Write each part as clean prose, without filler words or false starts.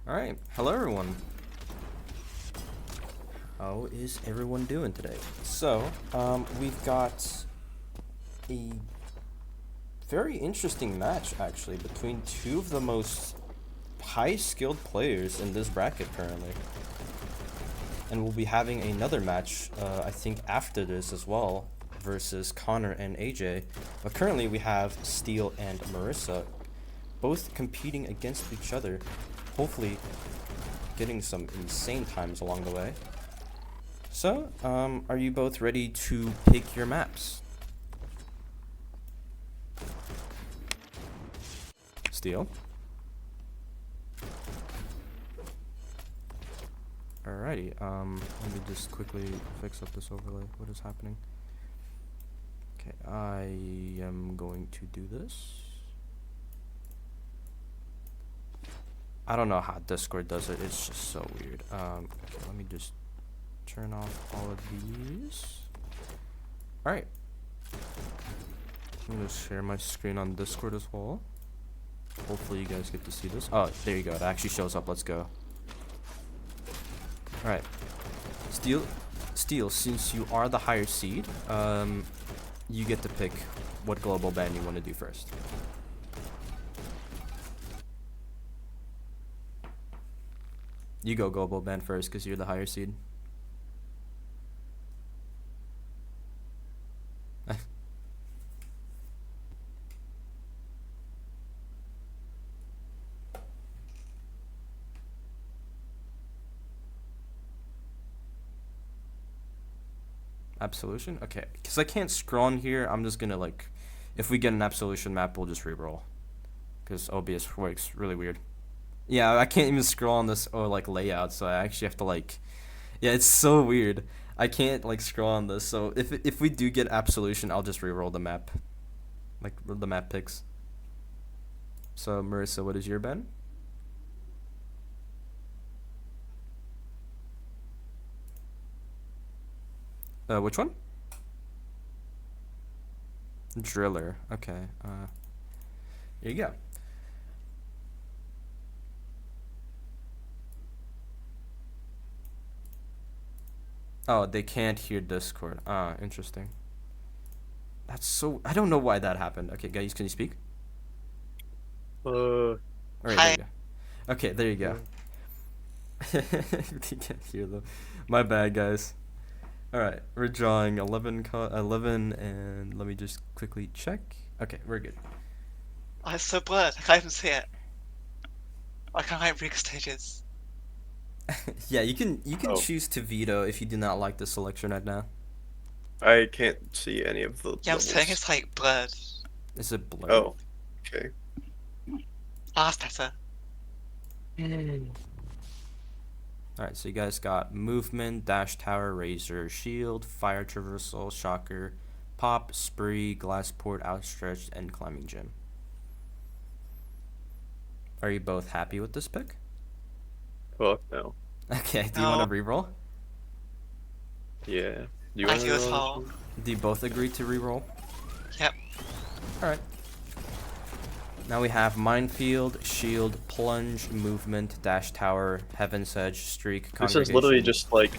Alright, hello everyone. How is everyone doing today? So, we've got a very interesting match actually between two of the most high-skilled players in this bracket currently. And we'll be having another match, I think after this as well, versus Connor and AJ. But currently we have Steel and Marissa both competing against each other, hopefully getting some insane times along the way. So, are you both ready to pick your maps? Steel? Alrighty, let me just quickly fix up this overlay. What is happening? Okay, I am going to do this. I don't know how Discord does it, it's just so weird. Okay, let me just turn off all of these. Alright. I'm gonna share my screen on Discord as well. Hopefully you guys get to see this. Oh, there you go, it actually shows up, let's go. Alright. Steel, since you are the higher seed, you get to pick what global ban you want to do first. You go global ban first because you're the higher seed. Absolution? Okay, because I can't scroll in here, I'm just gonna like, if we get an absolution map, we'll just reroll. Because OBS works really weird. Yeah, I can't even scroll on this like layout, so I actually have to like, yeah, it's so weird. I can't like scroll on this, so if we do get absolution, I'll just reroll the map, like the map picks. So Marissa, what is your ban? Which one? Driller. Okay. Here you go. Oh, they can't hear Discord. Ah, interesting. That's so... I don't know why that happened. Okay, guys, can you speak? Alright, there you go. Okay, there you go. They can't hear them. My bad, guys. Alright, we're drawing 11, and let me just quickly check. Okay, we're good. Oh, it's so blurred. I can't even see it. I can't like read stages. Yeah, you can choose to veto if you do not like the selection right now. I can't see any of the Yeah, I'm levels. saying it's like blurred. Is it blurred? Oh, okay. Oh, that's better. Alright, so you guys got movement, dash tower, razor, shield, fire traversal, shocker, pop, spree, glass port, outstretched, and climbing gym. Are you both happy with this pick? Fuck no. Okay, do you want to reroll? Yeah. Do you I want do to as well. Do you both agree to reroll? Yep. Alright. Now we have minefield, shield, plunge, movement, dash tower, heaven's edge, streak, This congregation. is literally just like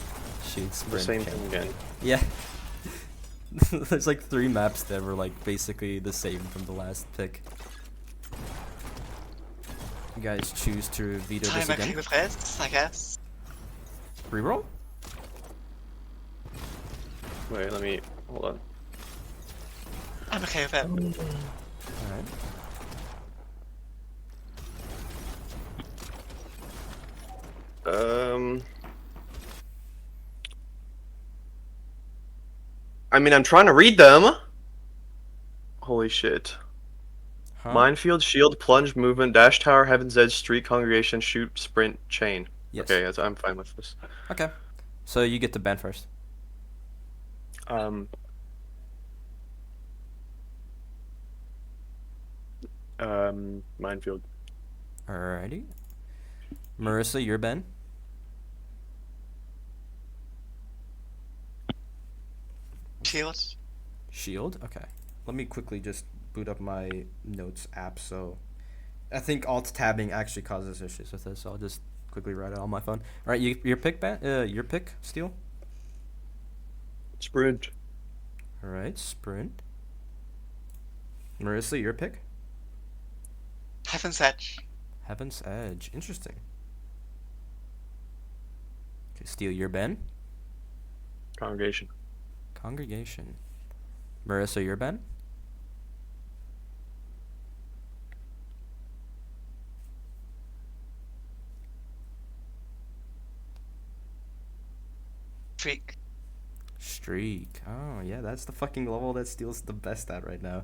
shield, the sprint, same chain. thing again. Yeah. There's like 3 maps that were like basically the same from the last pick. You guys choose to veto this I'm okay again? with this, I guess. Reroll? Wait, let me hold on. I'm okay with it. Alright. I mean, I'm trying to read them. Holy shit. Huh? Minefield, shield, plunge, movement, dash tower, heaven's edge, street, congregation, shoot, sprint, chain. Yes. Okay, I'm fine with this. Okay. So you get the ban first. Minefield. Alrighty. Marissa, your ban. Shield. Shield? Okay. Let me quickly just boot up my notes app. So I think alt tabbing actually causes issues with this. So I'll just quickly write it on my phone. All right, your pick, your pick, Steel. Sprint. All right, sprint. Marissa, your pick. Heaven's Edge. Heaven's Edge. Interesting. Okay, Steel, your Ben. Congregation. Congregation. Marissa, your Ben. Streak. Streak. Oh yeah, that's the fucking level that Steel's the best at right now.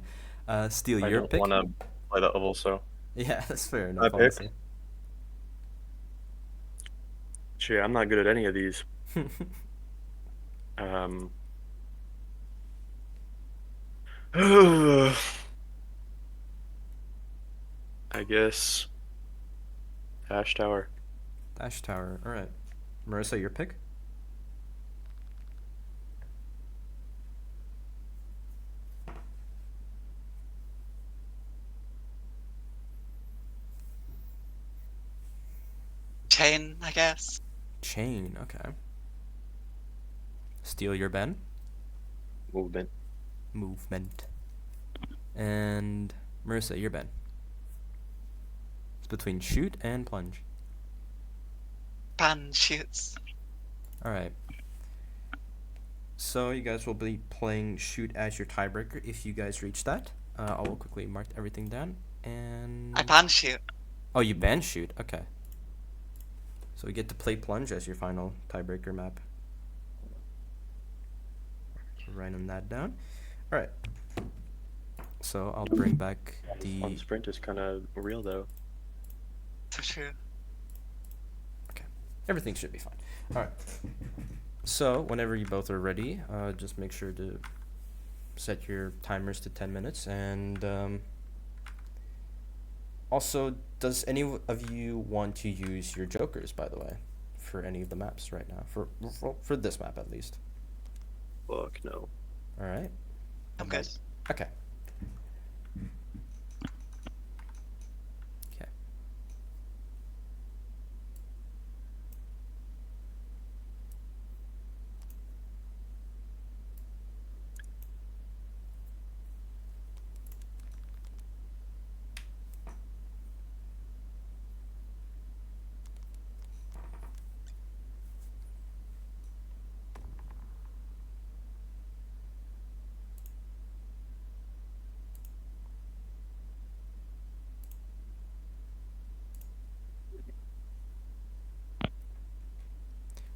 Steel, I your don't pick. want to play that level, so. Yeah, that's fair My enough, pick? honestly. Gee, I'm not good at any of these. I guess. Dash Tower. Dash Tower. All right. Marissa, your pick. Chain, I guess. Chain. Okay. Steel, your Ben. Movement. Movement. And Marissa, your Ben. It's between shoot and plunge. Ban shoots. All right. So you guys will be playing shoot as your tiebreaker if you guys reach that. I will quickly mark everything down. And I ban shoot. oh, you ban shoot. Okay. So we get to play plunge as your final tiebreaker map. Writing that down. All right. So I'll bring back the. On sprint is kind of real though. So true. Okay. Everything should be fine. All right. So whenever you both are ready, just make sure to set your timers to 10 minutes. And also, does any of you want to use your jokers, by the way, for any of the maps right now? For this map, at least. Fuck no. All right. I'm good. Okay. Okay.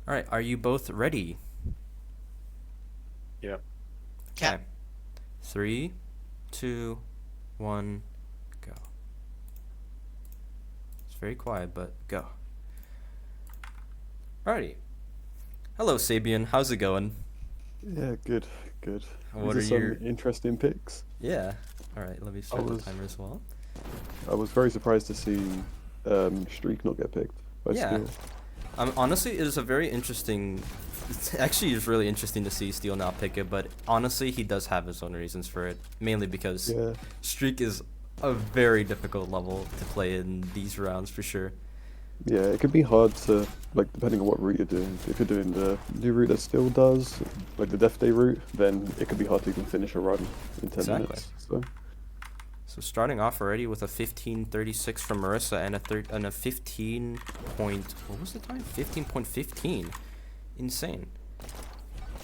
All right. Are you both ready? Yeah. Yeah. Okay. 3, 2, 1, go. It's very quiet, but go. Alrighty. Hello, Sabian. How's it going? Yeah, good, good. What These are are your- some interesting picks. Yeah. All right. Let me start the was- timer as well. I was very surprised to see Streak not get picked by Yeah. Steel. Honestly, it is a very interesting. Actually, it's really interesting to see Steel not pick it, but honestly, he does have his own reasons for it. Mainly because Yeah, Streak is a very difficult level to play in these rounds for sure. yeah, it can be hard to, like, depending on what route you're doing. If you're doing the new route that Steel does, like the Death Day route, then it can be hard to even finish a run in 10 Exactly. minutes. So, So starting off already with a 15:36 from Marissa and a 15 point, what was the time? 15.15. Insane.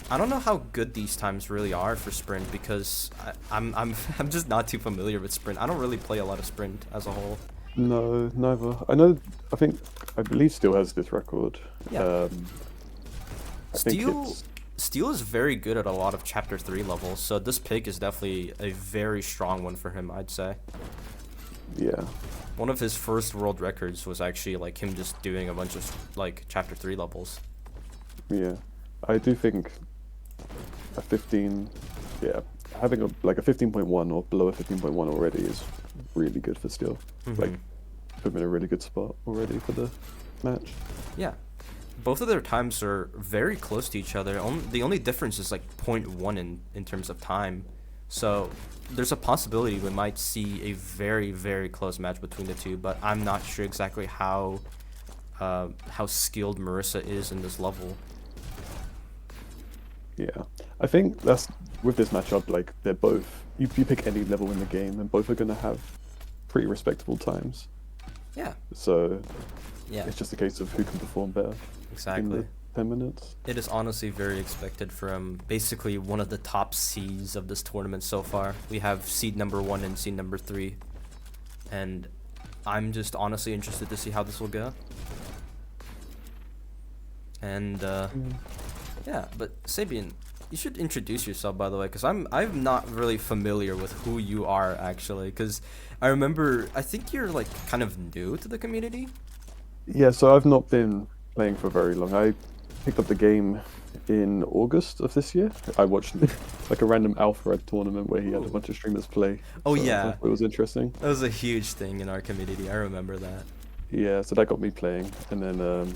I don't know how good these times really are for sprint because I'm I'm just not too familiar with sprint. I don't really play a lot of sprint as a whole. no, neither. I believe Steel has this record. Yeah. I think Steel it's, Steel is very good at a lot of chapter 3 levels, so this pick is definitely a very strong one for him, I'd say. yeah. One of his first world records was actually like him just doing a bunch of like chapter 3 levels. Yeah, I do think a 15, yeah, having a 15.1 or below a 15.1 already is really good for Steel. Like, put him in a really good spot already for the match. Yeah. Both of their times are very close to each other. The only difference is like 0.1 in terms of time. So there's a possibility we might see a very, very close match between the two, but I'm not sure exactly how how skilled Marissa is in this level. Yeah, I think that's with this matchup. Like they're both. You pick any level in the game, and both are gonna have pretty respectable times. Yeah. So Yeah. it's just a case of who can perform better. Exactly. In the 10 minutes. It is honestly very expected from basically one of the top seeds of this tournament so far. We have seed number 1 and seed number 3, and I'm just honestly interested to see how this will go. And yeah, but Sabian, you should introduce yourself, by the way, because I'm not really familiar with who you are actually, because I remember I think you're like kind of new to the community. Yeah, so I've not been playing for very long. I picked up the game in August of this year. I watched like a random alpha red tournament where he had a bunch of streamers play. Oh so yeah, it was interesting. that was a huge thing in our community. I remember that. Yeah, so that got me playing, and then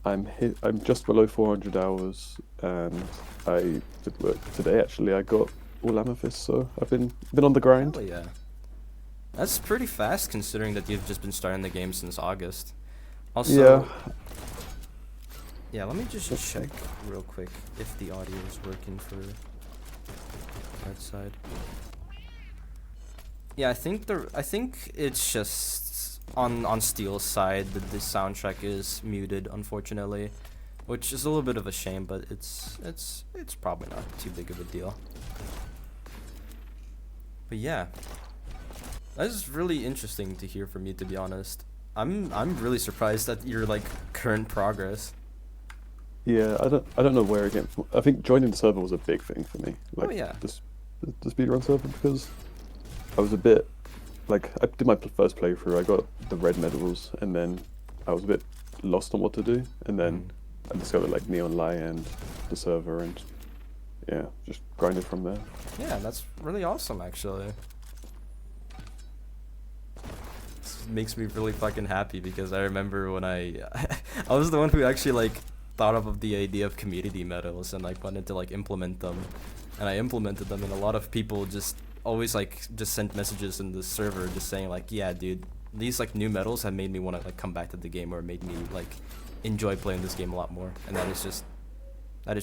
I'm just below 400 hours, and I did work today. Actually, I got all amethyst, so I've been on the grind. Oh yeah, that's pretty fast considering that you've just been starting the game since August. Also, Yeah. yeah, let me just check real quick if the audio is working for that side. Yeah, I think it's just on Steel's side that the soundtrack is muted, unfortunately, which is a little bit of a shame, but it's probably not too big of a deal. But yeah, that is really interesting to hear from you, to be honest. I'm really surprised at your like current progress. Yeah, I don't know where again. I think joining the server was a big thing for me. Like, Oh, yeah. the speedrun server, because I was a bit like I did my first playthrough. I got the red medals, and then I was a bit lost on what to do. And then I discovered like Neon and the server, and yeah, just grinded from there. Yeah, that's really awesome, actually. This makes me really fucking happy because I remember when I was the one who actually like thought of the idea of community medals and like wanted to like implement them, and I implemented them, and a lot of people just always like just sent messages in the server just saying like, yeah dude, these like new medals have made me want to like come back to the game, or made me like enjoy playing this game a lot more, and that is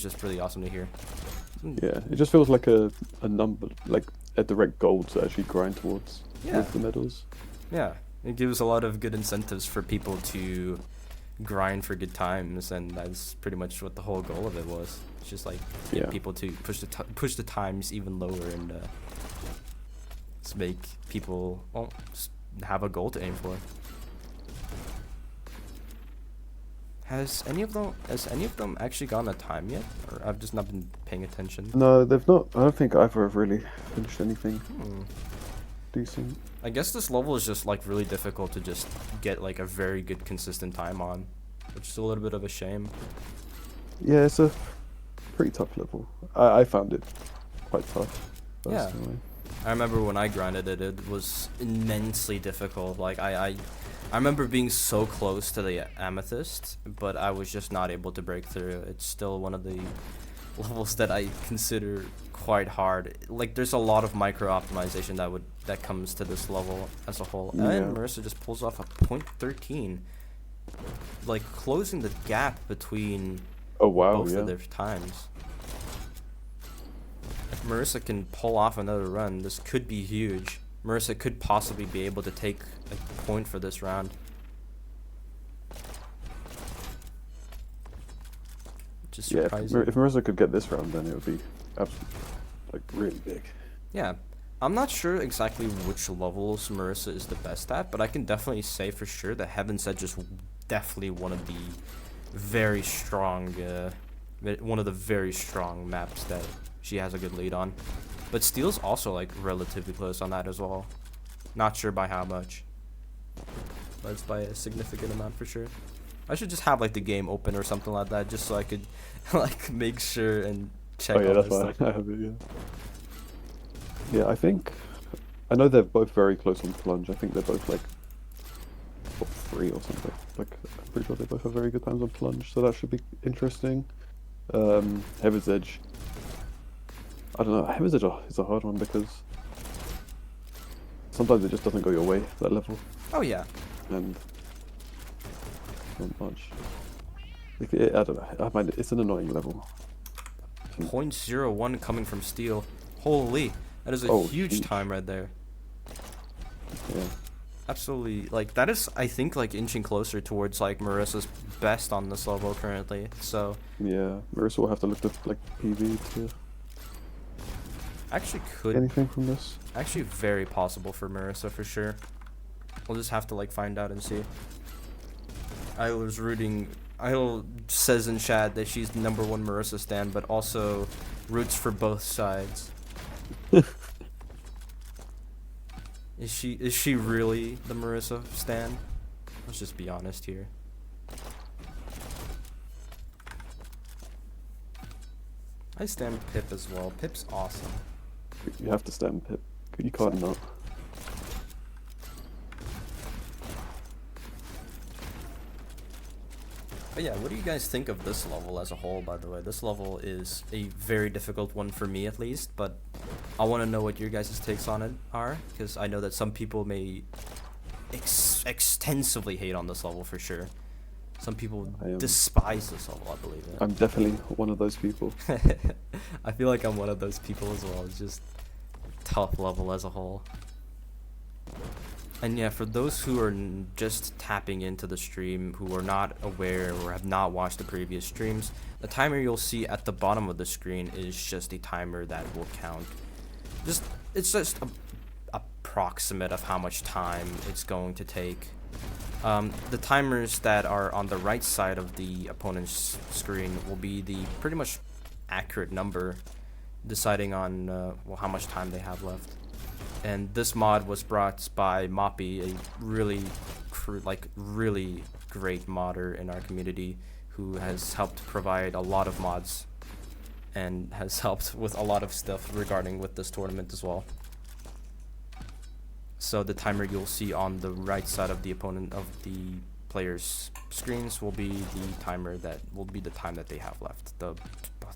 just really awesome to hear. Yeah, it just feels like a number, like a direct goal to actually grind towards with the medals. Yeah, it gives a lot of good incentives for people to grind for good times, and that's pretty much what the whole goal of it was. It's just like get people to push the times even lower, and just make people just have a goal to aim for. Has any of them actually gotten a time yet, or I've just not been paying attention? No, they've not. I don't think either have really finished anything decent. I guess this level is just like really difficult to just get like a very good consistent time on, which is a little bit of a shame. Yeah, it's a pretty tough level. I found it quite tough. Yeah. Personally. I remember when I grinded it, it was immensely difficult. Like I remember being so close to the amethyst, but I was just not able to break through. It's still one of the levels that I consider quite hard. Like there's a lot of micro optimization that comes to this level as a whole. Yeah. And Marissa just pulls off a .13, like closing the gap between both of their times. If Marissa can pull off another run, this could be huge. Marissa could possibly be able to take a point for this round. Which is surprising. If Marissa could get this round, then it would be absolutely, like, really big. Yeah. I'm not sure exactly which levels Marissa is the best at, but I can definitely say for sure that Heaven's Edge is definitely one of the very strong maps that she has a good lead on. But Steel's also like relatively close on that as well. Not sure by how much, but it's by a significant amount for sure. I should just have like the game open or something like that, just so I could like make sure and check. Oh yeah, all that's this why stuff. I have it. Yeah, I know they're both very close on plunge. I think they're both like top 3 or something. Like I'm pretty sure they both have very good times on plunge, so that should be interesting. Heaven's Edge. I don't know. Heaven's Edge is a hard one because sometimes it just doesn't go your way, that level. Oh yeah. And not much. I don't know. I find it's an annoying level. 0.01 coming from Steel. Holy, that is a huge time right there. Yeah. Absolutely, like that is, I think, like inching closer towards like Marissa's best on this level currently. So Yeah, Marissa will have to look at like PV to actually get anything from this. actually very possible for Marissa for sure. We'll just have to like find out and see. Idle says in chat that she's the #1 Marissa stan, but also roots for both sides. Is she really the Marissa stan? Let's just be honest here. I stan Pip as well. Pip's awesome. You have to stand Pip. You can't not. But yeah, what do you guys think of this level as a whole, by the way? This level is a very difficult one for me, at least, but I want to know what your guys' takes on it are, because I know that some people may extensively hate on this level for sure. Some people despise this level, I believe it. I'm definitely one of those people. I feel like I'm one of those people as well. It's just tough level as a whole. And yeah, for those who are just tapping into the stream, who are not aware or have not watched the previous streams, the timer you'll see at the bottom of the screen is just a timer that will count. It's just approximate of how much time it's going to take. The timers that are on the right side of the opponent's screen will be the pretty much accurate number, deciding on well, how much time they have left. And this mod was brought by Moppy, a really great modder in our community, who has helped provide a lot of mods and has helped with a lot of stuff regarding with this tournament as well. So the timer you'll see on the right side of the player's screens will be the timer that will be the time that they have left. The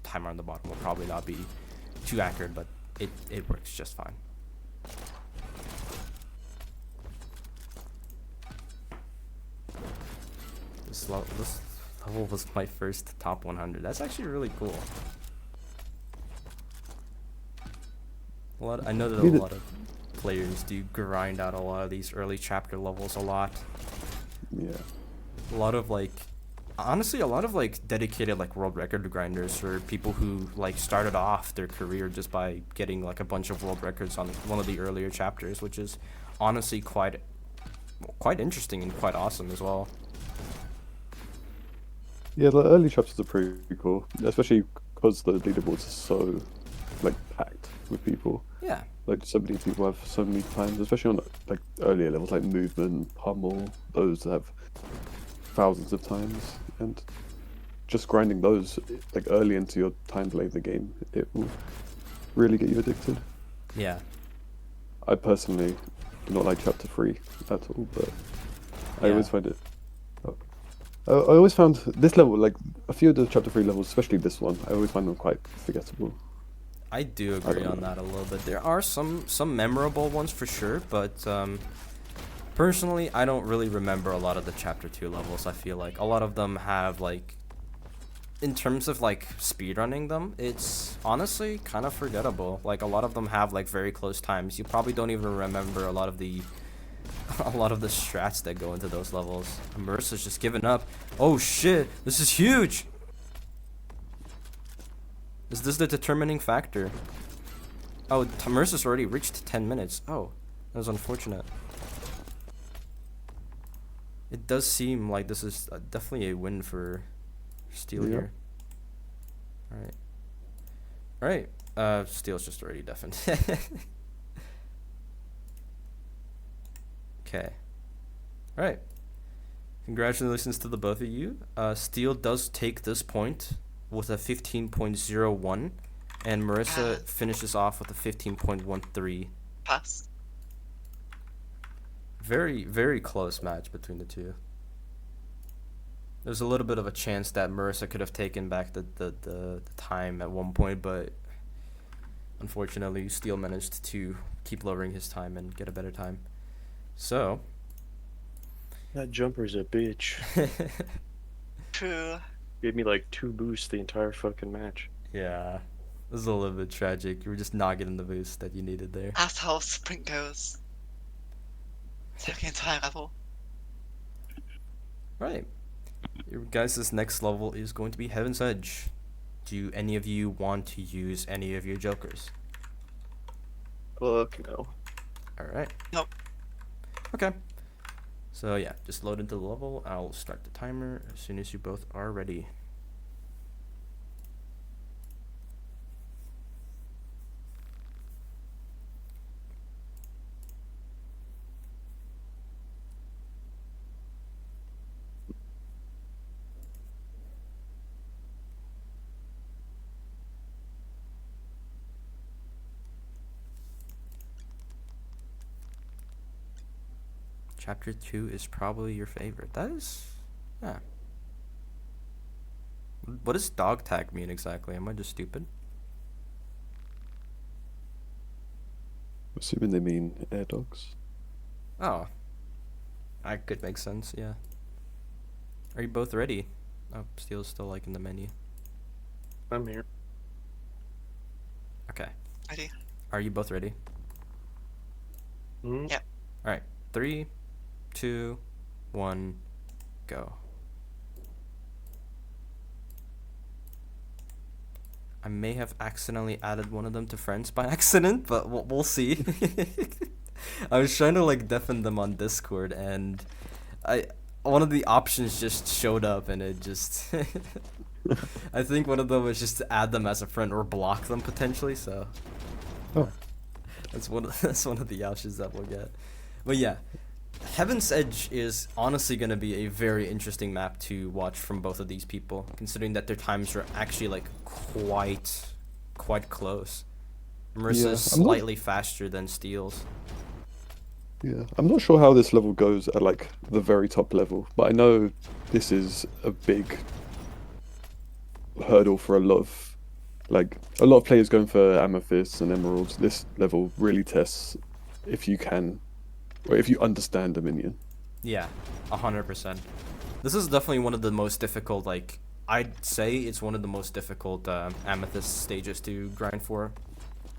timer on the bottom will probably not be too accurate, but it works just fine. This level was my first top 100. That's actually really cool. I know that a lot of players do grind out a lot of these early chapter levels a lot. Yeah. A lot of honestly, a lot of dedicated world record grinders for people who started off their career just by getting a bunch of world records on one of the earlier chapters, which is honestly quite interesting and quite awesome as well. Yeah, the early chapters are pretty cool, especially because the leaderboards are so packed with people. Yeah. So many people have so many times, especially on earlier levels like movement, pummel, those that have thousands of times, and just grinding those early into your time playing the game, it will really get you addicted. Yeah. I personally do not like chapter 3 at all, but I always find it. I always found this level, a few of the chapter 3 levels, especially this one, I always find them quite forgettable. I do agree on that a little bit. There are some memorable ones for sure, but personally, I don't really remember a lot of the chapter 2 levels. I feel like a lot of them have in terms of speedrunning them, it's honestly kind of forgettable. A lot of them have very close times. You probably don't even remember a lot of the strats that go into those levels. Marissa's just given up. Oh shit, this is huge. Is this the determining factor? Oh, Marissa's already reached 10 minutes. Oh, that was unfortunate. It does seem like this is definitely a win for Steel here. Alright. Steel's just already deafened. Okay. Alright. Congratulations to the both of you. Steel does take this point with a 15.01, and Marissa finishes off with a 15.13. Pass. Very, very close match between the two. There's a little bit of a chance that Marissa could have taken back the time at one point, but unfortunately Steel managed to keep lowering his time and get a better time. So That jumper's a bitch. True. Gave me like 2 boosts the entire fucking match. Yeah. This is a little bit tragic. You were just not getting the boost that you needed there. That's how sprint goes. Take the entire level. Right. Your guys' next level is going to be Heaven's Edge. Do any of you want to use any of your jokers? Fuck no. Alright. Nope. Okay. So yeah, just load into the level. I'll start the timer as soon as you both are ready. Chapter 2 is probably your favorite. That is... yeah. What does dog tag mean exactly? Am I just stupid? Assuming they mean air dogs. Oh. That could make sense, yeah. Are you both ready? Oh, Steel's still like in the menu. I'm here. Okay. Ready? Are you both ready? Mm. Yeah. Alright. 3, 2, 1, go. I may have accidentally added one of them to friends by accident, but we'll see. I was trying to like deafen them on Discord, and one of the options just showed up, and it just I think one of them was just to add them as a friend or block them potentially. So Oh. that's one of the options that we'll get. But yeah, Heaven's Edge is honestly going to be a very interesting map to watch from both of these people, considering that their times are actually like quite close. Marissa's Yeah, I'm not- slightly faster than Steel's. Yeah, I'm not sure how this level goes at like the very top level, but I know this is a big hurdle for a lot of players going for amethysts and emeralds. This level really tests if you can, or if you understand Dominion. Yeah, 100%. This is definitely one of the most difficult, like, I'd say it's one of the most difficult amethyst stages to grind for,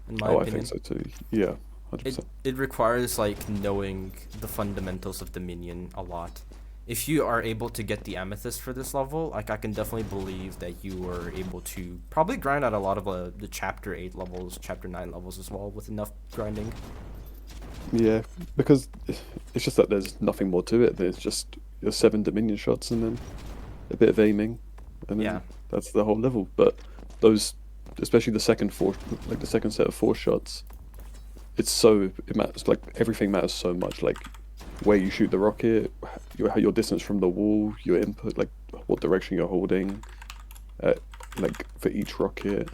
in my Oh, I opinion. think so too. Yeah, 100%. It requires, like, knowing the fundamentals of Dominion a lot. If you are able to get the amethyst for this level, like, I can definitely believe that you are able to probably grind out a lot of the chapter 8 levels, chapter 9 levels as well, with enough grinding. Yeah, because it's just that there's nothing more to it. There's just your 7 Dominion shots and then a bit of aiming, and then Yeah. that's the whole level. But those, especially the second set of 4 shots, it matters. Like everything matters so much. Like where you shoot the rocket, your distance from the wall, your input, like what direction you're holding, like for each rocket.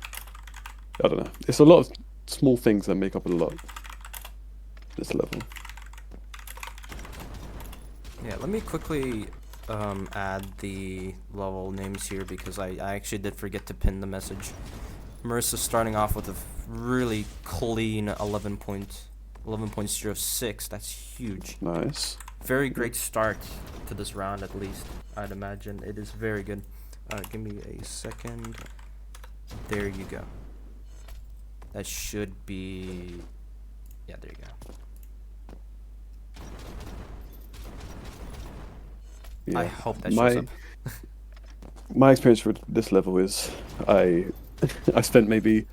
I don't know. It's a lot of small things that make up a lot. This level. Yeah, let me quickly add the level names here because I actually did forget to pin the message. Marissa's starting off with a really clean 11.06. That's huge. Nice. Very great start to this round, at least, I'd imagine. It is very good. Give me a second. There you go. That should be... yeah, there you go. Yeah. I hope that shows up. My experience with this level is I spent maybe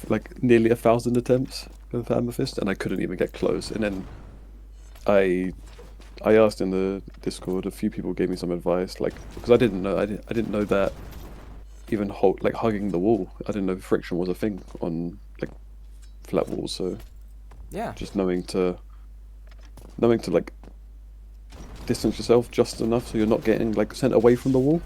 like nearly 1,000 attempts with Amethyst and I couldn't even get close. And then I asked in the Discord, a few people gave me some advice, like because I didn't know that even hugging the wall, I didn't know friction was a thing on like flat walls. So Yeah. just knowing to like distance yourself just enough so you're not getting like sent away from the wall.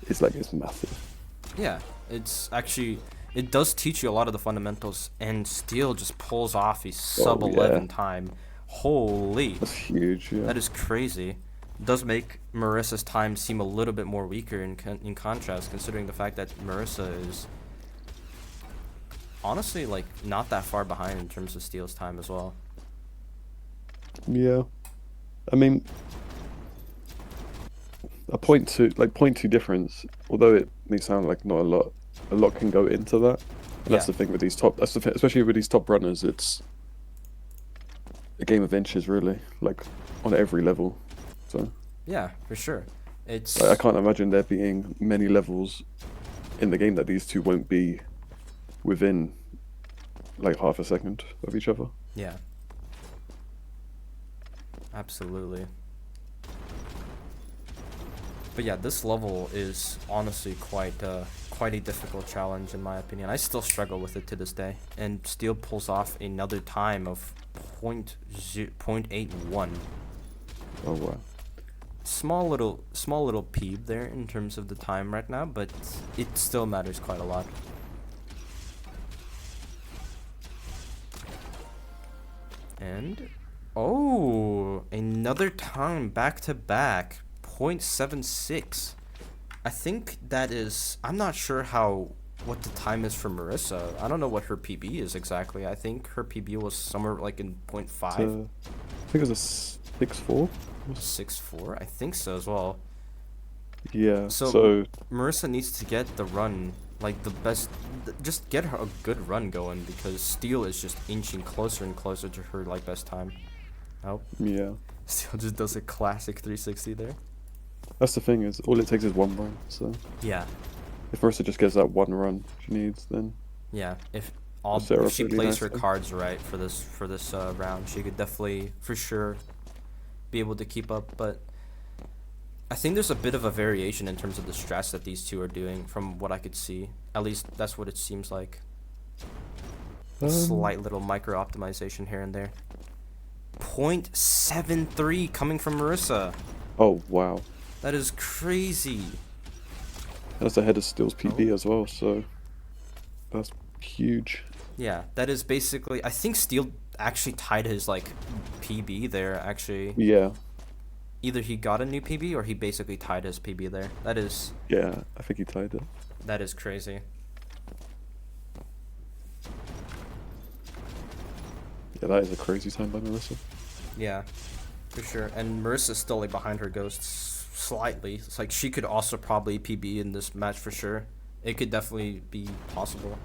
It's massive. Yeah, it's actually, it does teach you a lot of the fundamentals, and Steel just pulls off a sub 11 yeah. time. Holy, That's huge. Yeah. that is crazy. It does make Marissa's time seem a little bit more weaker in contrast, considering the fact that Marissa is honestly like not that far behind in terms of Steel's time as well. Yeah. I mean, a point two, like point two difference. Although it may sound like not a lot can go into that. And that's Yeah. the thing with these top. That's the thing, especially with these top runners. It's a game of inches, really, like on every level. So Yeah, for sure. It's I can't imagine there being many levels in the game that these two won't be within like half a second of each other. yeah. Absolutely. But yeah, this level is honestly quite a difficult challenge in my opinion. I still struggle with it to this day, and Steel pulls off another time of 0.81. Oh wow. Small little peep there in terms of the time right now, but it still matters quite a lot. And oh, another time back to back, 0.76. I think that is, I'm not sure what the time is for Marissa. I don't know what her PB is exactly. I think her PB was somewhere like in 0.5. I think it was a 6-4. 6.4? I think so as well. Yeah. So, So Marissa needs to get the run, like the best, just get her a good run going, because Steel is just inching closer and closer to her like best time. Oh, yeah, Steel just does a classic 360 there. that's the thing is all it takes is one run. So Yeah, if Marissa just gets that one run she needs, then yeah. If set her if up she really plays her nicely. cards right for this round, she could definitely for sure be able to keep up. But I think there's a bit of a variation in terms of the strats that these two are doing, from what I could see. At least that's what it seems like. Slight little micro optimization here and there. 0.73 coming from Marissa. Oh wow, That is crazy. that's ahead of Steel's PB as well. So that's huge. Yeah, that is basically. I think Steel actually tied his like PB there. Actually, Yeah, either he got a new PB or he basically tied his PB there. That is yeah, I think he tied it. crazy. Yeah, that is a crazy time by Marissa. Yeah, for sure. And Marissa's still like behind her ghosts slightly. It's like she could also probably PB in this match for sure. It could definitely be possible.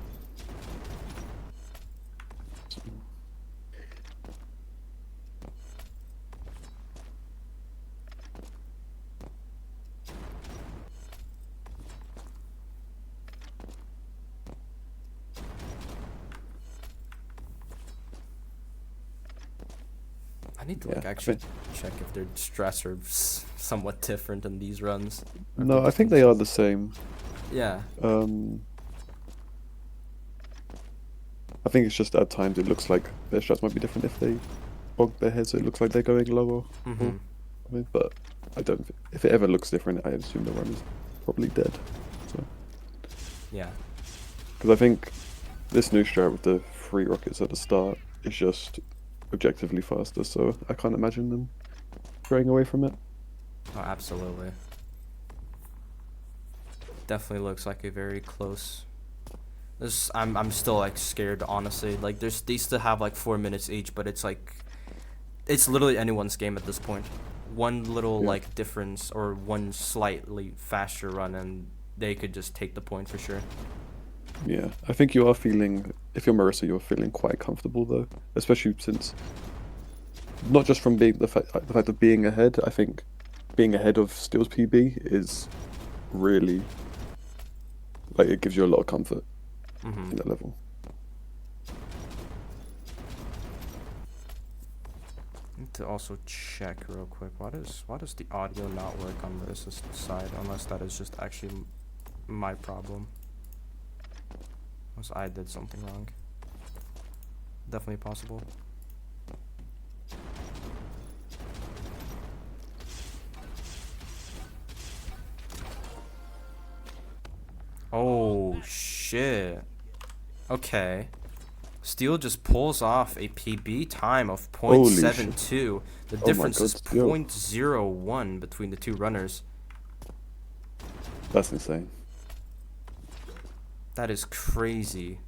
I need to like Yeah, I actually check if their stress are somewhat different in these runs. or if No, they're I think different. they are the same. Yeah, I think it's just at times it looks like their strats might be different if they bog their heads. It looks like they're going lower. Mhm. I mean, but I don't. If it ever looks different, I assume the run is probably dead. So yeah, because I think this new strat with the 3 rockets at the start is just objectively faster. So I can't imagine them straying away from it. oh, absolutely. Definitely looks like a very close. I'm still like scared honestly. Like they still have like 4 minutes each, but it's like it's literally anyone's game at this point. One little Yeah. like difference or one slightly faster run and they could just take the point for sure. Yeah, I think you are feeling. If you're Marissa, you're feeling quite comfortable though, especially since not just from being the fact of being ahead. I think being ahead of Steel's PB is really like it gives you a lot of comfort in that level. Need to also check real quick. Why does the audio not work on Marissa's side? Unless that is just actually my problem. Unless I did something wrong. Definitely possible. Oh shit. Okay. Steel just pulls off a PB time of Holy 0.72. The my difference is God, Steel. 0.01 between the two runners. That's insane. That is crazy.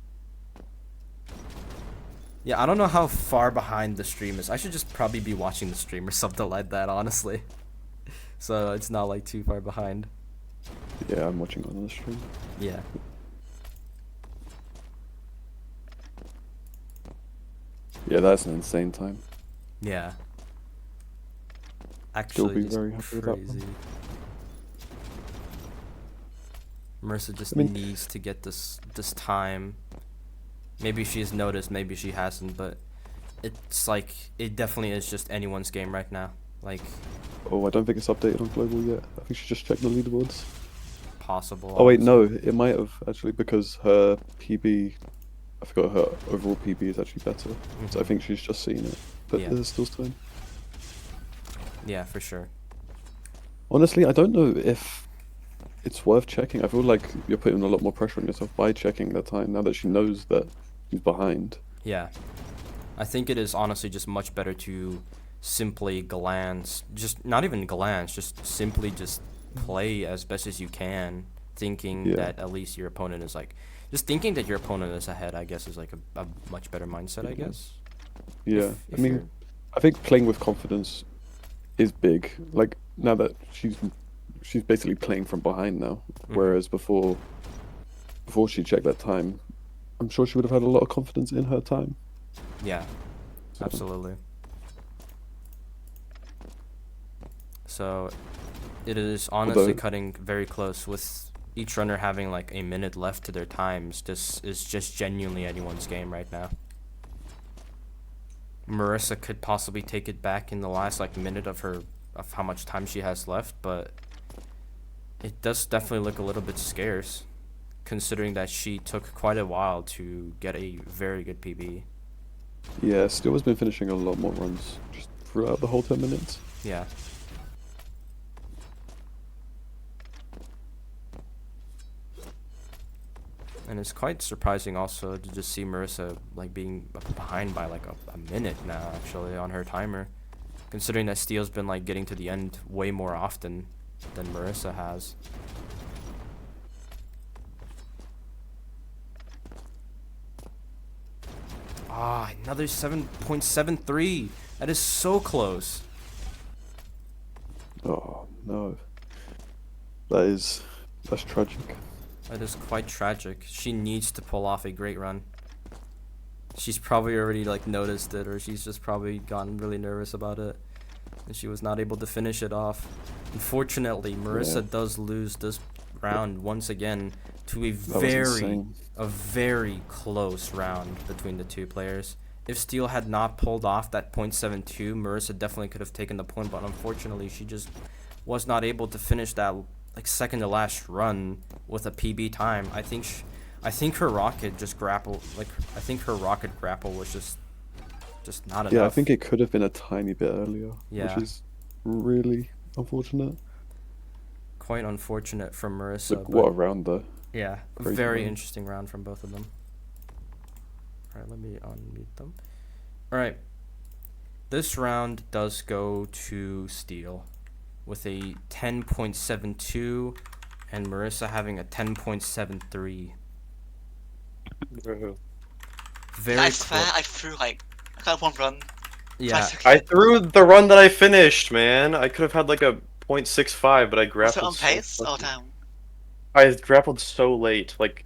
Yeah, I don't know how far behind the stream is. I should just probably be watching the stream or something like that, honestly. so it's not like too far behind. Yeah, I'm watching on the stream. Yeah. Yeah, that's an insane time. Yeah. Still Actually, be just very happy with that one. crazy. Marissa just I mean- needs to get this time. Maybe she's noticed, maybe she hasn't, but it's like it definitely is just anyone's game right now. Like Oh, I don't think it's updated on global yet. I think she just checked the leaderboards. possible. Oh wait, honestly. no, it might have actually because her PB, I forgot her overall PB is actually better. So I Mhm. think she's just seen it, but Yeah. there's still time. Yeah, for sure. Honestly, I don't know if it's worth checking. I feel like you're putting a lot more pressure on yourself by checking that time now that she knows that she's behind. Yeah. I think it is honestly just much better to simply glance, just not even glance, just simply just play as best as you can, thinking Yeah. that at least your opponent is like, just thinking that your opponent is ahead, I guess, is like a much better mindset, I Yeah. guess. Yeah, If I mean, you're- I think playing with confidence is big. Like now that she's basically playing from behind now, Mhm. whereas before she checked that time, I'm sure she would have had a lot of confidence in her time. Yeah, So, absolutely. So it is honestly Although- cutting very close with each runner having like a minute left to their times. This is just genuinely anyone's game right now. Marissa could possibly take it back in the last like minute of how much time she has left, but it does definitely look a little bit scarce considering that she took quite a while to get a very good PB. Yeah, Steel has been finishing a lot more runs just throughout the whole 10 minutes. Yeah. And it's quite surprising also to just see Marissa like being behind by like a minute now actually on her timer, considering that Steel's been like getting to the end way more often than Marissa has. Ah, another 7.73. That is so close. Oh no, that's tragic. That is quite tragic. She needs to pull off a great run. She's probably already like noticed it, or she's just probably gotten really nervous about it, and she was not able to finish it off. Unfortunately, Marissa Yeah. does lose this round once again to a That was very, insane. very close round between the two players. If Steel had not pulled off that .72, Marissa definitely could have taken the point, but unfortunately, she just was not able to finish that like second to last run with a PB time. I think her rocket just grapple I think her rocket grapple was just not enough. Yeah, I think it could have been a tiny bit earlier, Yeah. which is really unfortunate. Quite unfortunate for Marissa. Look, but what a round though. yeah, crazy very round. interesting round from both of them. All right, let me unmute them. All right, this round does go to Steel with a 10.72 and Marissa having a 10.73. Very I swear close. I threw like I got one run. Yeah, Twice I again. threw the run that I finished, man. I could have had like a .65, but I Was it grappled on so pace? Oh fucking- damn. I grappled so late, like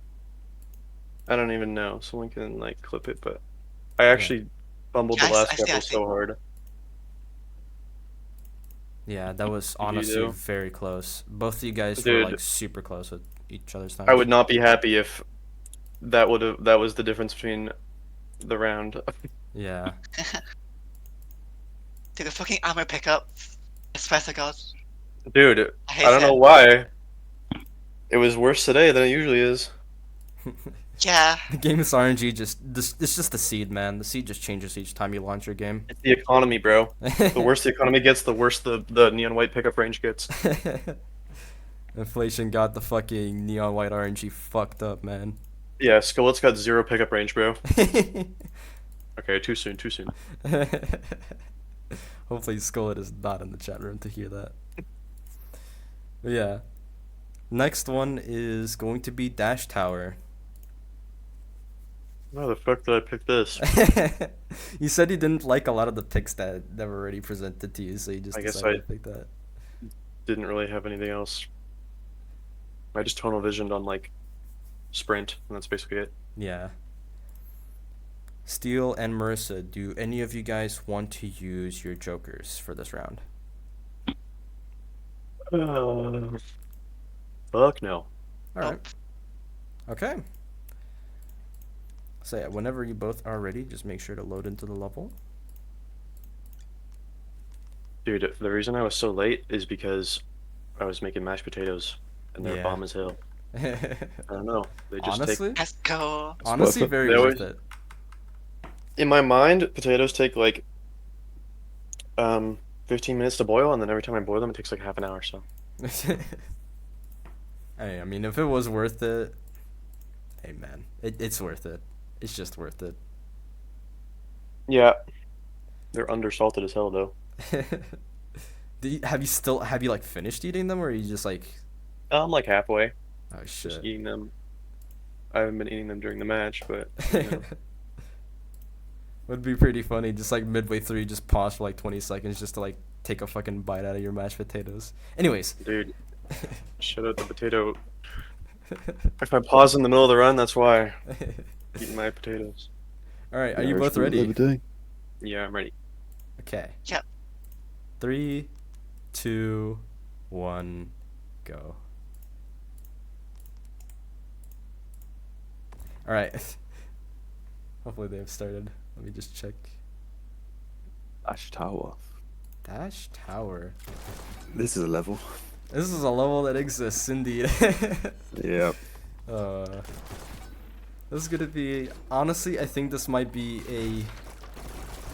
I don't even know. Someone can like clip it, but I actually fumbled Yeah, the last I see, grapple so hard. yeah, that was you honestly do? very close. Both of you guys were Dude. like super close with each other's times. I would not be happy if that was the difference between the round. Yeah. Dude, the fucking ammo pickup. I swear to God. Dude, I hate I don't know it. why. It was worse today than it usually is. Yeah. The game's RNG it's just the seed, man. The seed just changes each time you launch your game. It's the economy, bro. The worse the economy gets, the worse the neon white pickup range gets. Inflation got the fucking neon white RNG fucked up, man. Yeah, Skullet's got 0 pickup range, bro. Okay, too soon, too soon. Hopefully Skullet is not in the chat room to hear that. But yeah. Next one is going to be Dash Tower. Why the fuck did I pick this? You said you didn't like a lot of the picks that were already presented to you, so you just I guess decided I- to pick that. didn't really have anything else. I just tunnel visioned on like sprint, and that's basically it. Yeah. Steel and Marissa, do any of you guys want to use your jokers for this round? Fuck no. All right. Okay. So yeah, whenever you both are ready, just make sure to load into the level. Dude, the reason I was so late is because I was making mashed potatoes, and they're Yeah. bomb as hell. I don't know. They just Honestly, Let's go. honestly, worth it. very They worth always- it. in my mind, potatoes take like 15 minutes to boil, and then every time I boil them, it takes like half an hour. So Hey, I mean, if it was worth it, hey man, it's worth it. It's just worth it. yeah, they're undersalted as hell though. Have you like finished eating them, or are you just like, I'm like halfway, oh just shit? eating them. I haven't been eating them during the match, but you know. Would be pretty funny, just like midway through, you just pause for like 20 seconds just to like take a fucking bite out of your mashed potatoes. Anyways. Dude, shut out the potato. If I pause in the middle of the run, that's why. Eating my potatoes. All right, are Yeah, you both Irish people ready? overdoing. Yeah, I'm ready. Okay. Yep. 3, 2, 1, go. All right. Hopefully they have started. Let me just check. Ash Tower. Dash Tower. This is a level. This is a level that exists, indeed. Yeah. This is gonna be, honestly, I think this might be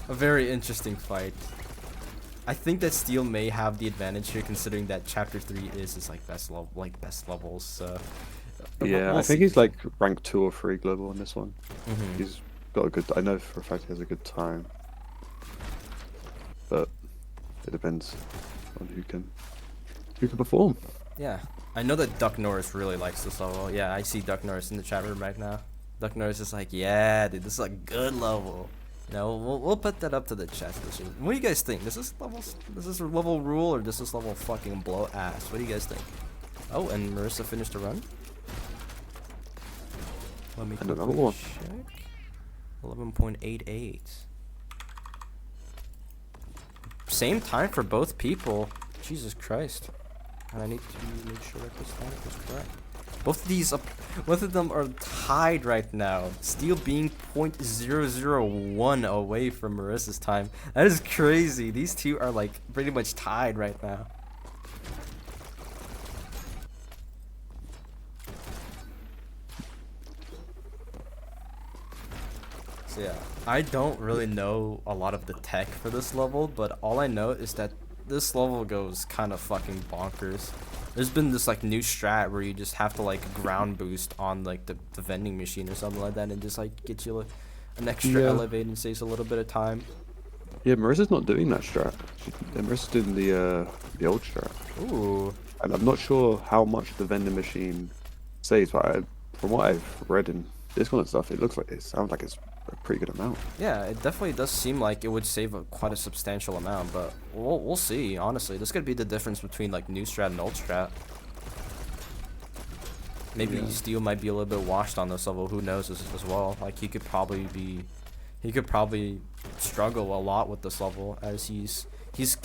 a very interesting fight. I think that Steel may have the advantage here, considering that Chapter 3 is like best levels. So Yeah, we'll I think see. he's like rank 2 or 3 global on this one. Mhm. He's got a good. I know for a fact he has a good time, but it depends on who can perform. Yeah, I know that Duck Norris really likes this level. Yeah, I see Duck Norris in the chat room right now. Duck Norris is like, yeah, dude, this is a good level. You know, we'll put that up to the chat this year. What do you guys think? Does this level rule, or does this level fucking blow ass? What do you guys think? Oh, and Marissa finished a run. Let me And another quickly one. check. 11.88. Same time for both people. Jesus Christ. And I need to make sure that this time is correct. Both of them are tied right now. Steel being 0.001 away from Marissa's time. That is crazy. These two are like pretty much tied right now. So yeah, I don't really know a lot of the tech for this level, but all I know is that this level goes kind of fucking bonkers. There's been this like new strat where you just have to like ground boost on like the vending machine or something like that, and just like get you an extra Yeah. elevate and saves a little bit of time. Yeah, Marissa's not doing that strat. Marissa's doing the old strat. Ooh. And I'm not sure how much the vending machine saves, but from what I've read in Discord and stuff, it sounds like it's a pretty good amount. Yeah, it definitely does seem like it would save quite a substantial amount, but we'll see. Honestly, this could be the difference between like new strat and old strat. Maybe Yeah. Steel might be a little bit washed on this level. Who knows as well? Like he could probably struggle a lot with this level as he's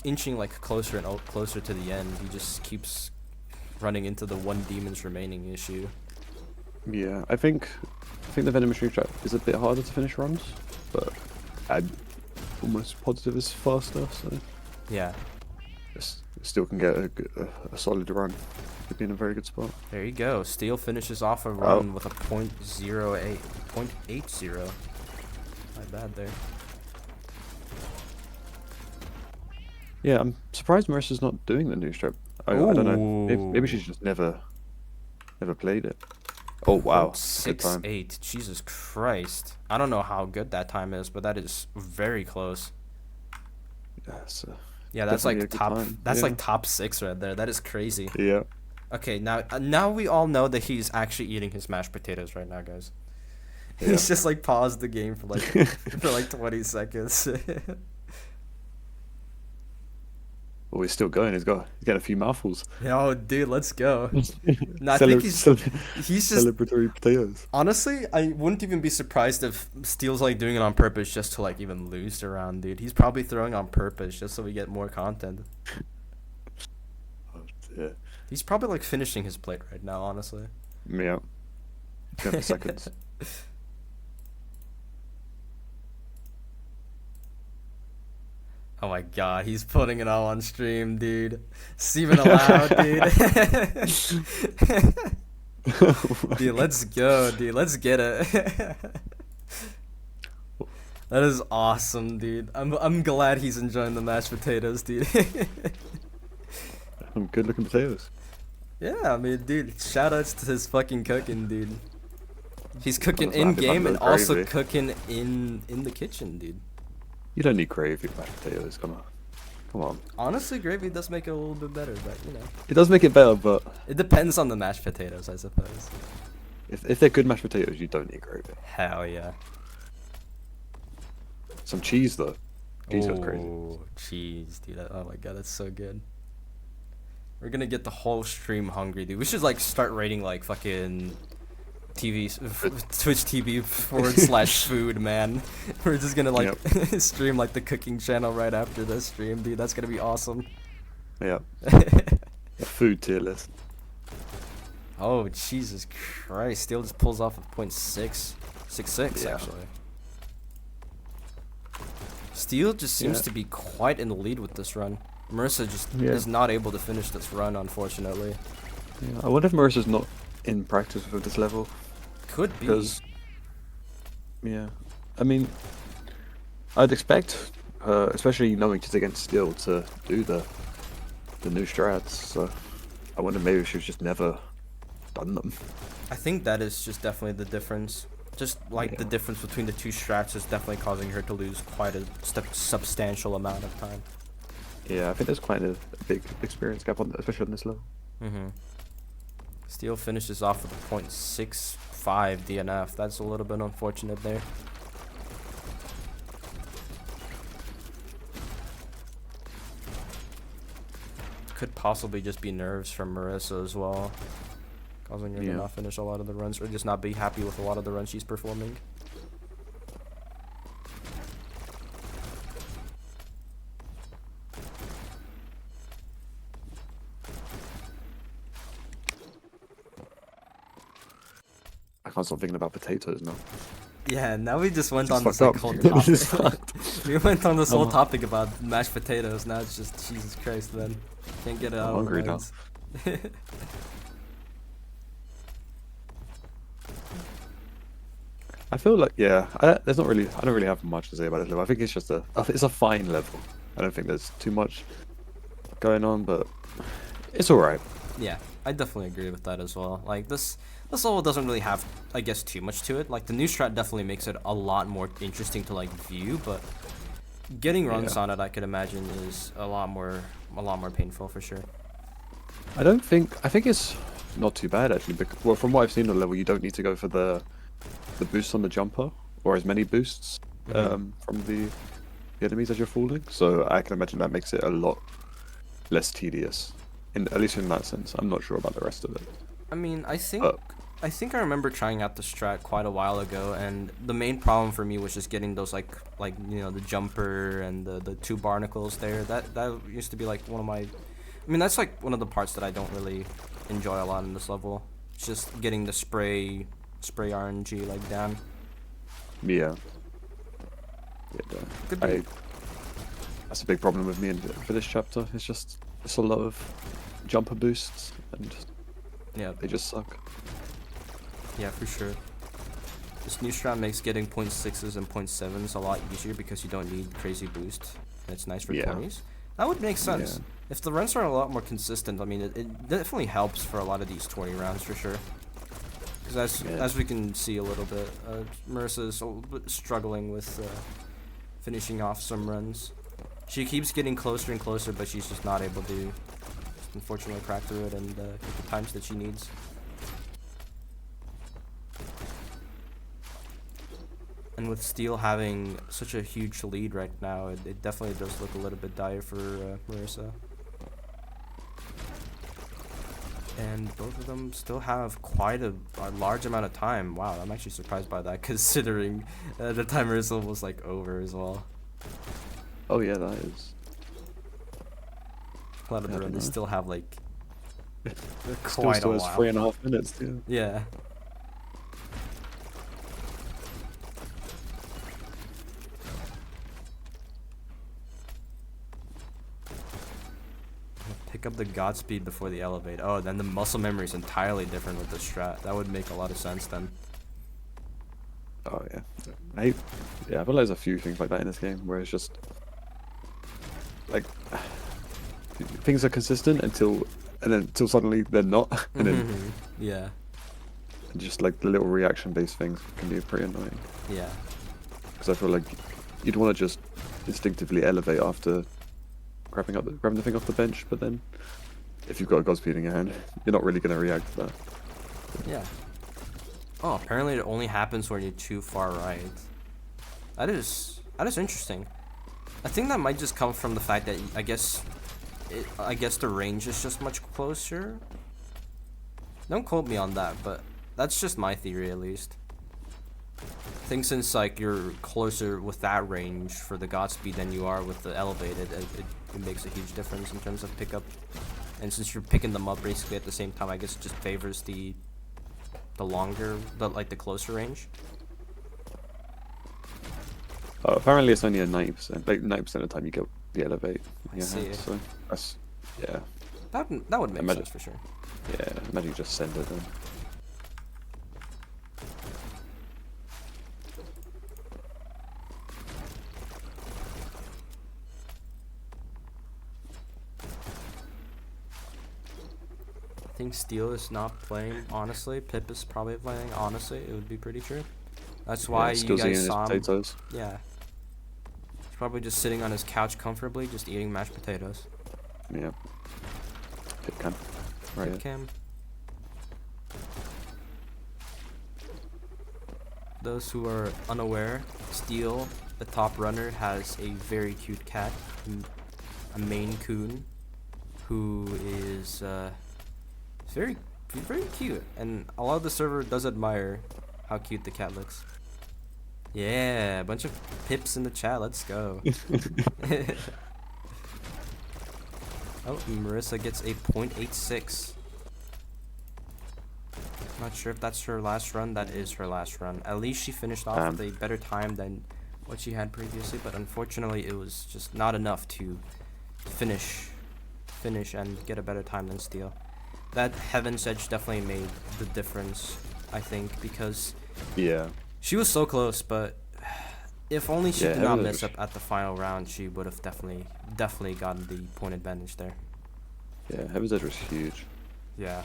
inching like closer and closer to the end. He just keeps running into the one demon's remaining issue. Yeah, I think the vending machine strat is a bit harder to finish runs, but I'm almost positive it's faster, so Yeah, still can get a solid run. Could be in a very good spot. there you go. Steel finishes off a run with a .80. Not bad there. Yeah, I'm surprised Marissa's not doing the new strat. I don't know. Maybe she's just never played it. Oh wow, good time. 6.8. Jesus Christ. I don't know how good that time is, but that is very close. Yes. Yeah, that's Definitely a like good top. time, That's yeah. like top 6 right there. That is crazy. Yeah. Okay, now we all know that he's actually eating his mashed potatoes right now, guys. Yeah. He's just like paused the game for like for like 20 seconds. Oh, he's still going. He's getting a few mouthfuls. Oh, dude, let's go. No, I think he's just Celebratory potatoes. honestly, I wouldn't even be surprised if Steel's like doing it on purpose just to like even lose the round, dude. He's probably throwing on purpose just so we get more content. Oh, yeah. He's probably like finishing his plate right now, honestly. Yeah. 10 seconds. Oh my god, he's putting it all on stream, dude. Steven allowed, dude. Dude, let's go, dude. Let's get it. That is awesome, dude. I'm glad he's enjoying the mashed potatoes, dude. Some good looking potatoes. Yeah, I mean, dude, shoutouts to his fucking cooking, dude. He's cooking That's what in happens game under and also gravy. cooking in the kitchen, dude. You don't need gravy with mashed potatoes. Come on. Come on. Honestly, gravy does make it a little bit better, but you know, It does make it better, but it depends on the mashed potatoes, I suppose. if they're good mashed potatoes, you don't need gravy. Hell yeah. Some cheese though. Cheese goes crazy. Oh, cheese, dude. Oh my god, that's so good. We're gonna get the whole stream hungry, dude. We should like start rating like fucking Twitch TV / food, man. We're just gonna like stream like the cooking channel right after this stream, dude. That's gonna be awesome. Yeah. A food tier list. Oh, Jesus Christ. Steel just pulls off a .666 Yeah. actually. Steel just seems Yeah. to be quite in the lead with this run. Marissa just Yeah. is not able to finish this run, unfortunately. Yeah. I wonder if Marissa's not in practice with this level. Could be. Because, yeah. I mean, I'd expect her, especially knowing she's against Steel, to do the new strats. So I wonder maybe she's just never done them. I think that is just definitely the difference. Just like the difference between the two strats is definitely causing her to lose quite a substantial amount of time. Yeah, I think there's quite a big experience gap, especially on this level. Mm-hmm. Steel finishes off with a .65 DNF. That's a little bit unfortunate there. Could possibly just be nerves from Marissa as well, causing her to Yeah. not finish a lot of the runs, or just not be happy with a lot of the runs she's performing. I can't stop thinking about potatoes now. Yeah, now we just went This on this is like, fucked whole up. This is topic. fucked. We went on this whole I'm- topic about mashed potatoes. Now it's just Jesus Christ, man. Can't get it out I'm of our hungry now. minds. I feel like I don't really have much to say about this level. I think it's just it's a fine level. I don't think there's too much going on, but it's alright. Yeah, I definitely agree with that as well. Like this level doesn't really have, I guess, too much to it. Like the new strat definitely makes it a lot more interesting to like view, but getting runs Yeah. on it, I could imagine, is a lot more painful for sure. I think it's not too bad actually. Because, well, from what I've seen on the level, you don't need to go for the boost on the jumper or as many boosts from the enemies as you're falling. So I can imagine that makes it a lot less tedious. At least in that sense. I'm not sure about the rest of it. I mean, I think Oh. I remember trying out the strat quite a while ago, and the main problem for me was just getting those like you know, the jumper and the two barnacles there. That used to be like one of my, I mean, that's like one of the parts that I don't really enjoy a lot in this level. It's just getting the spray RNG like down. Yeah. Could be. That's a big problem with me for this chapter. It's a lot of jumper boosts and Yeah, they just suck. yeah, for sure. This new strat makes getting .6s and .7s a lot easier because you don't need crazy boost, and it's nice for Yeah. 20s. That would make sense. Yeah. If the runs are a lot more consistent, I mean, it definitely helps for a lot of these 20 rounds for sure. Because as we can see a little bit, Marissa's a little bit struggling with finishing off some runs. She keeps getting closer and closer, but she's just not able to, unfortunately, crack through it and get the times that she needs. And with Steel having such a huge lead right now, it definitely does look a little bit dire for Marissa. And both of them still have quite a large amount of time. Wow, I'm actually surprised by that, considering the timer is almost like over as well. Oh yeah, that is. A lot of I the don't runners know. still have like Still quite a has while. 3.5 minutes. Yeah. Yeah. Pick up the Godspeed before the elevate. Oh, then the muscle memory is entirely different with the strat. That would make a lot of sense then. Oh yeah. I feel like there's a few things like that in this game where it's just like things are consistent until suddenly they're not, and then Yeah. just like the little reaction-based things can be pretty annoying. Yeah. Because I feel like you'd want to just instinctively elevate after grabbing the thing off the bench, but then if you've got a Godspeed in your hand, you're not really going to react to that. Yeah. Oh, apparently it only happens when you're too far right. That is interesting. I think that might just come from the fact that I guess the range is just much closer. Don't quote me on that, but that's just my theory at least. I think since like you're closer with that range for the Godspeed than you are with the elevated, it makes a huge difference in terms of pickup. And since you're picking them up basically at the same time, I guess it just favors the the closer range. Apparently it's only a 90%. Like 90% of the time you get the elevate I in your see. hand, so that's yeah. That would make Imagine- sense for sure. Yeah, imagine you just send it then. I think Steel is not playing honestly. Pip is probably playing honestly. It would be pretty true. That's why you Still's eating guys his saw him. potatoes. Yeah. He's probably just sitting on his couch comfortably, just eating mashed potatoes. Yeah. Pip can. Right. Pip cam. Those who are unaware, Steel, the top runner, has a very cute cat, a Maine Coon, who is very cute, and a lot of the server does admire how cute the cat looks. Yeah, a bunch of pips in the chat. Let's go. Oh, Marissa gets a .86. Not sure if that's her last run. That is her last run. At least she finished off with a better time than what she had previously, but unfortunately it was just not enough to finish and get a better time than Steel. That Heaven's Edge definitely made the difference, I think, because Yeah. she was so close, but if only she Yeah, did not Heaven's mess up at the final round, she would have definitely gotten the point advantage there. Yeah, Heaven's Edge was huge. Yeah.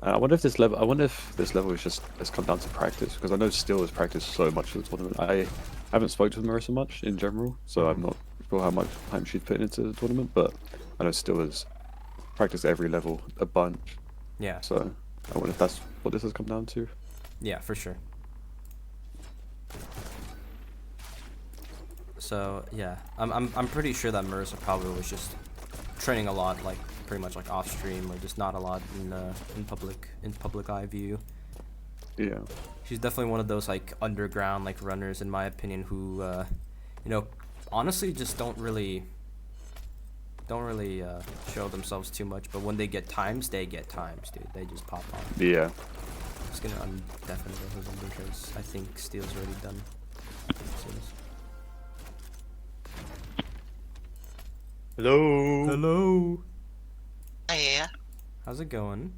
I wonder if this level is just has come down to practice, because I know Steel has practiced so much for the tournament. I haven't spoken to Marissa much in general, so I'm not sure how much time she's put into the tournament, but I know Steel has practiced every level a bunch. Yeah. So I wonder if that's what this has come down to. Yeah, for sure. So yeah, I'm pretty sure that Marissa probably was just training a lot, like pretty much like off stream, or just not a lot in public eye view. Yeah. She's definitely one of those like underground like runners, in my opinion, who honestly just don't really show themselves too much, but when they get times, dude. They just pop on. Yeah. I'm just gonna undefinitely his them because I think Steel's already done. Hello. Hello. Yeah. How's it going?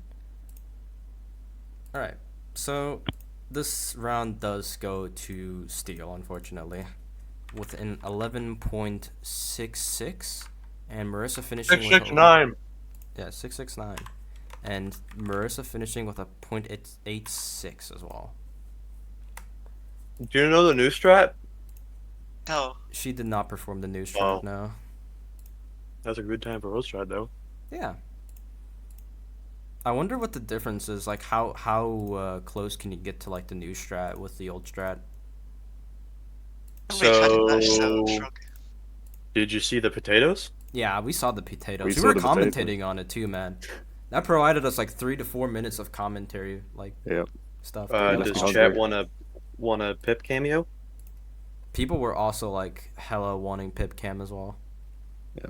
Alright, so this round does go to Steel, unfortunately, with an 11.66, and Marissa finishing with 669. Yeah, 669, and Marissa finishing with a .86 as well. Do you know the new strat? No. She did not perform the new strat, Wow. no. That's a good time for road strat though. Yeah. I wonder what the difference is, like how close can you get to like the new strat with the old strat? I'm really trying to match So, Shrug. did you see the potatoes? Yeah, we saw the potatoes. We We saw were the potatoes. commentating on it too, man. That provided us like 3 to 4 minutes of commentary, like Yeah. stuff. Yeah, Does I'll chat agree. want a Pip cameo? People were also like hella wanting Pip Cam as well. Yeah.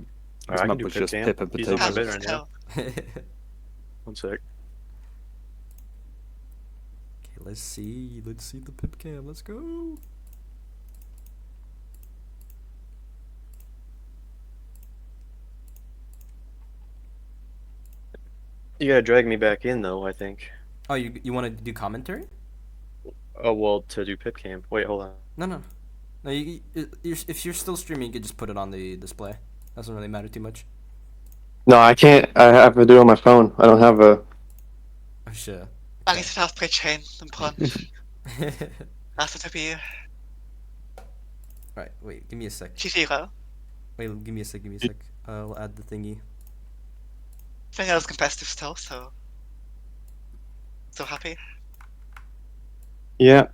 I This can map do was Pip just cam. Pip and He's on my Let's potatoes. bed right now. go. One sec. Okay, let's see. Let's see the Pip Cam. Let's go. You gotta drag me back in though, I think. Oh, you want to do commentary? Oh well, to do Pip cam. Wait, hold on. No. No, if you're still streaming, you could just put it on the display. Doesn't really matter too much. No, I can't. I have to do it on my phone. I don't have a. Oh shit. I need to have play chain and punch. That's the W. Right, wait, give me a sec. G0. Wait, give me a sec. I'll add the thingy. I think I was competitive still, so happy. Yeah.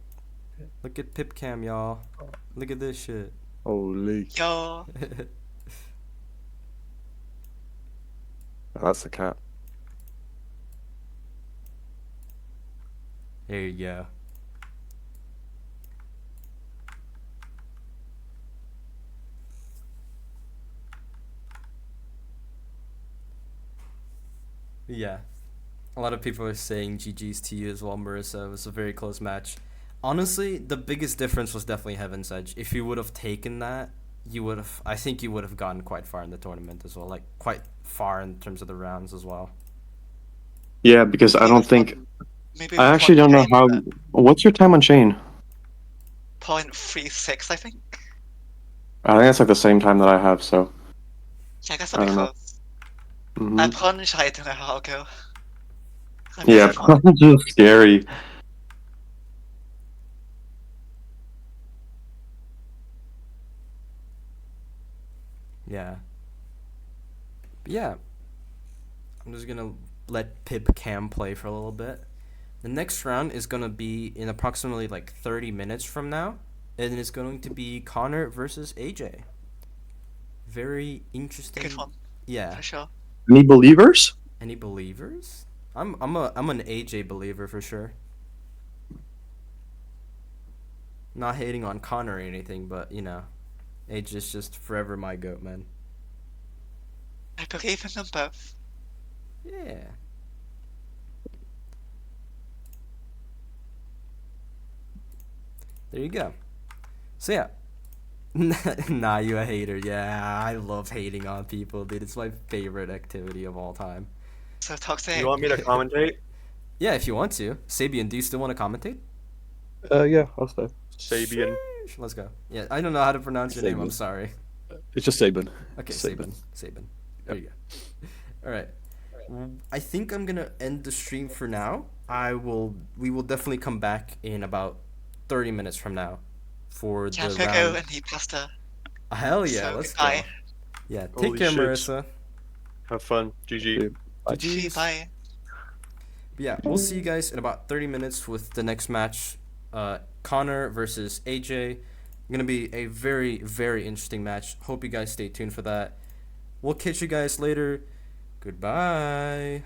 Look at Pip Cam, y'all. Look at this shit. Holy. Yo, That's a cat. There you go. Yeah. A lot of people are saying GG's to you as well, Marissa. It was a very close match. Honestly, the biggest difference was definitely Heaven's Edge. If you would have taken that, I think you would have gotten quite far in the tournament as well. Like, quite far in terms of the rounds as well. Yeah, because I don't think. maybe I actually don't know how. What's your time on chain? 0.36, I think. I think that's like the same time that I have. So. Yeah, I guess I that'll be don't know. close. Mhm. I plunge, I don't know how I'll go. I'm Yeah, ready for it. plunge is scary. Yeah. But yeah. I'm just gonna let Pip Cam play for a little bit. The next round is gonna be in approximately like 30 minutes from now. And it's going to be Connor versus AJ. Very interesting. Good one, Yeah. for sure. Any believers? Any believers? I'm an AJ believer for sure. Not hating on Connor or anything, but you know, AJ is just forever my goat, man. I believe in them both. Yeah. There you go. So yeah. Nah, you a hater. Yeah, I love hating on people, dude. It's my favorite activity of all time. So toxic. You want me to commentate? Yeah, if you want to. Sabian, do you still want to commentate? Yeah, I'll stay. Sabian. Sheesh. Let's go. Yeah, I don't know how to pronounce your name. I'm Sabian. sorry. It's just Saban. Okay, Saban. Saban. There you go. All right. I think I'm gonna end the stream for now. We will definitely come back in about 30 minutes from now for Yeah, the I'm gonna go round. and eat pasta. Hell yeah, So, let's goodbye. go. Yeah, take Holy care, shit. Marissa. Have fun. GG. Bye. GG's. Bye. But yeah, we'll see you guys in about 30 minutes with the next match. Connor versus AJ. Gonna be a very, very interesting match. Hope you guys stay tuned for that. We'll catch you guys later. Goodbye.